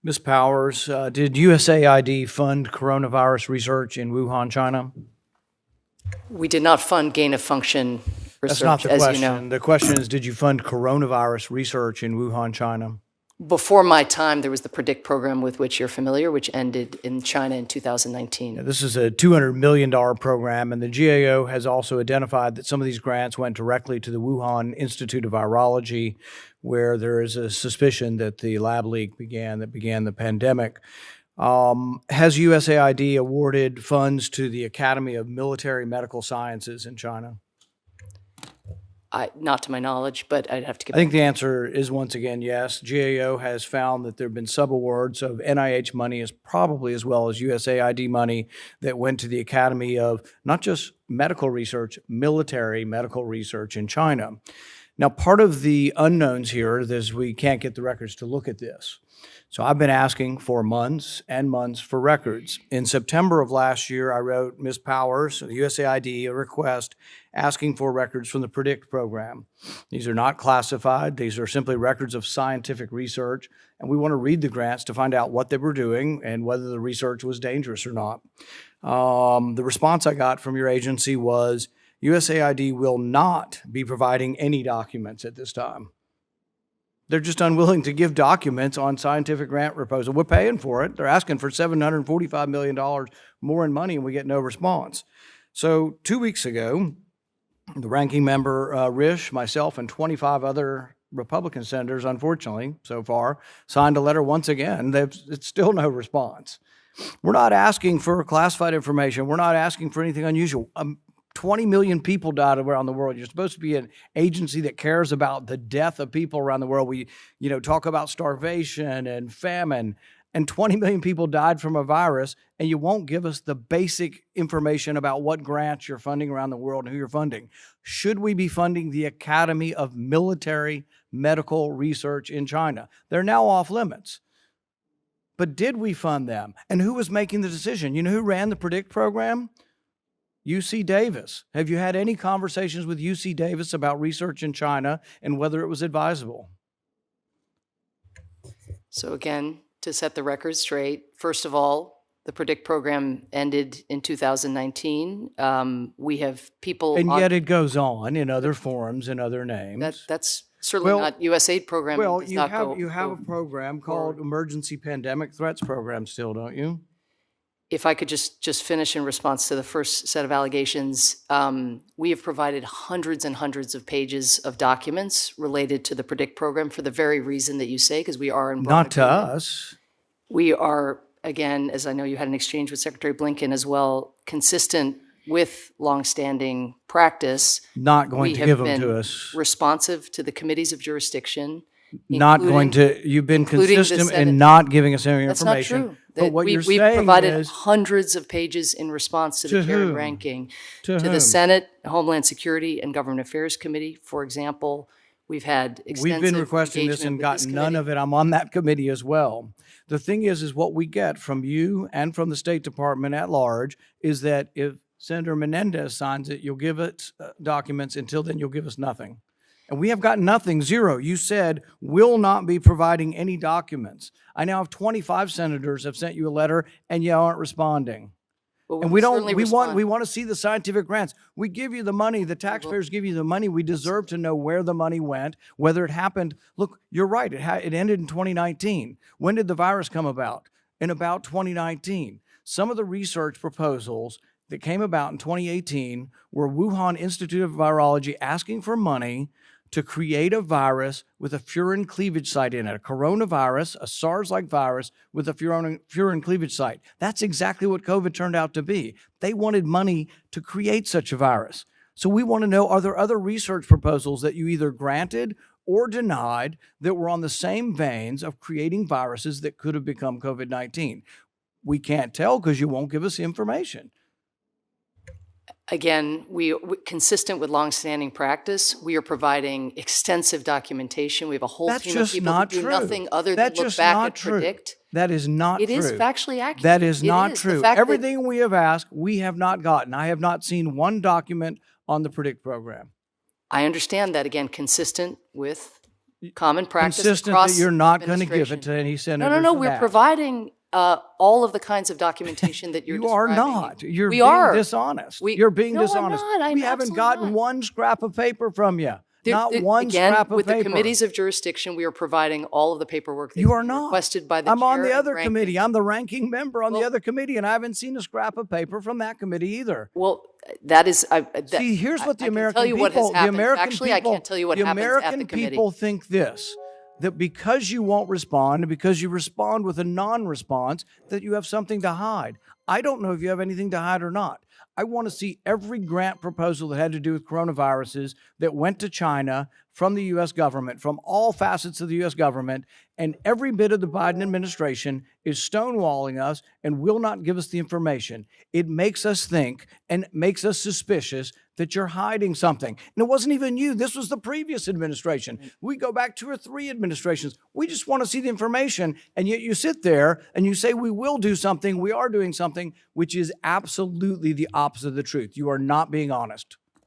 Ms. Powers, did USAID fund coronavirus research in Wuhan, China? We did not fund gain-of-function That's not research, the as question. you know. The question is, did you fund coronavirus research in Wuhan, China? Before my time, there was the PREDICT program with which you're familiar, which ended in China in 2019. This is a $200 million program, and the GAO has also identified that some of these grants went directly to the Wuhan Institute of Virology, where there is a suspicion that the lab leak began the pandemic. Has USAID awarded funds to the Academy of Military Medical Sciences in China? Not to my knowledge, but I'd have to get I think the answer is once again yes. GAO has found that there have been subawards of NIH money as probably as well as USAID money that went to the Academy of not just medical research, military medical research in China. Now, part of the unknowns here is we can't get the records to look at this. So I've been asking for months and months for records. In September of last year, I wrote Ms. Powers, USAID, a request asking for records from the PREDICT program. These are not classified. These are simply records of scientific research, and we want to read the grants to find out what they were doing and whether the research was dangerous or not. The response I got from your agency was USAID will not be providing any documents at this time. They're just unwilling to give documents on scientific grant proposal. We're paying for it. They're asking for $745 million more in money, and we get no response. So 2 weeks ago, the ranking member, Risch, myself, and 25 other Republican senators, unfortunately, so far, signed a letter once again. It's still no response. We're not asking for classified information. We're not asking for anything unusual. 20 million people died around the world. You're supposed to be an agency that cares about the death of people around the world. We, talk about starvation and famine, and 20 million people died from a virus, and you won't give us the basic information about what grants you're funding around the world and who you're funding. Should we be funding the Academy of Military Medical Research in China? They're now off limits. But did we fund them? And who was making the decision? You know who ran the PREDICT program? UC Davis. Have you had any conversations with UC Davis about research in China and whether it was advisable? So again, to set the record straight, first of all, the PREDICT program ended in 2019. We have people— And yet it goes on in other forums and other names. That's certainly not USAID program. Well, you have a program called Emergency Pandemic Threats Program still, don't you? If I could just finish in response to the first set of allegations, we have provided hundreds and hundreds of pages of documents related to the PREDICT program for the very reason that you say, because we are in broad Not to agreement. us. We are, again, as I know you had an exchange with Secretary Blinken as well, consistent with longstanding practice. Not going to give them to us. We have been responsive to the committees of jurisdiction. Not going to. You've been consistent in not giving us any information. That's not true. But what you're we've saying provided is hundreds of pages in response to the Karen ranking. To the Senate, Homeland Security, and Government Affairs Committee, for example. We've had extensive We've been requesting this and gotten none of it. I'm on that committee as well. The thing is what we get from you and from the State Department at large is that if Senator Menendez signs it, you'll give it documents. Until then, you'll give us nothing. And we have got nothing, zero. You said will not be providing any documents. I now have 25 senators have sent you a letter, and you aren't responding. Well, and we want to see the scientific grants. We give you the money. The taxpayers give you the money. We deserve to know where the money went, whether it happened. Look, you're right. It ended in 2019. When did the virus come about? In about 2019. Some of the research proposals that came about in 2018 were Wuhan Institute of Virology asking for money to create a virus with a furin cleavage site in it, a coronavirus, a SARS-like virus with a furin cleavage site. That's exactly what COVID turned out to be. They wanted money to create such a virus. So we want to know, are there other research proposals that you either granted or denied that were on the same veins of creating viruses that could have become COVID-19? We can't tell because you won't give us information. Again, consistent with longstanding practice, we are providing extensive documentation. We have a whole team of people who do nothing other than look back at PREDICT. That is not true. It is factually accurate. That is not true. Everything we have asked, we have not gotten. I have not seen one document on the PREDICT program. I understand that, again, consistent with common practice consistent across that you're not going to give it administration. to any No, senators. no, and we're ask. providing all of the kinds of documentation that you're You are describing. not. You're We being are. dishonest. We- You're being No, I'm dishonest. not. I'm We haven't absolutely gotten not. one scrap of paper from you. Not There- one again, scrap of with paper. the committees of jurisdiction, we are providing all of the paperwork that's You are been not. requested by the I'm on chair the and other ranking. committee. I'm the ranking member on the Well- other committee, and I haven't seen a scrap of paper from that committee either. Well, that is. See, here's what the I can American tell you people, what has the happened. American Actually, people, I can't tell you what the happens American at the committee. people think this, that because you won't respond and because you respond with a non-response, that you have something to hide. I don't know if you have anything to hide or not. I want to see every grant proposal that had to do with coronaviruses that went to China from the U.S. government, from all facets of the U.S. government, and every bit of the Biden administration is stonewalling us and will not give us the information. It makes us think and makes us suspicious that you're hiding something. And it wasn't even you. This was the previous administration. We go back 2 or 3 administrations. We just want to see the information. And yet you sit there and you say, we will do something. We are doing something, which is absolutely the opposite of the truth. You are not being honest.